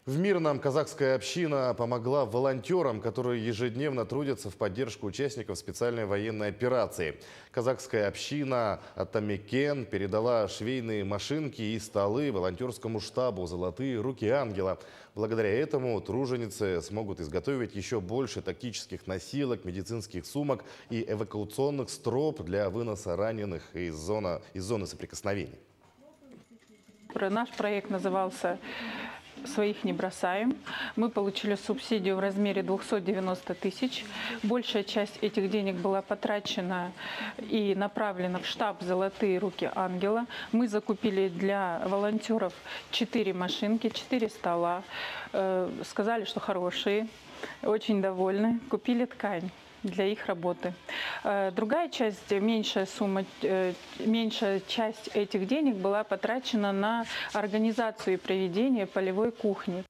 В Мирном казахская община помогла волонтерам, которые ежедневно трудятся в поддержку участников специальной военной операции. Казахская община Атамекен передала швейные машинки и столы волонтерскому штабу «Золотые руки ангела». Благодаря этому труженицы смогут изготовить еще больше тактических носилок, медицинских сумок и эвакуационных строп для выноса раненых из зоны соприкосновений. Наш проект назывался «Своих не бросаем». Мы получили субсидию в размере 290 тысяч. Большая часть этих денег была потрачена и направлена в штаб «Золотые руки ангела». Мы закупили для волонтеров 4 машинки, 4 стола. Сказали, что хорошие, очень довольны. Купили ткань для их работы. Другая часть, меньшая часть этих денег была потрачена на организацию и проведение полевой кухни.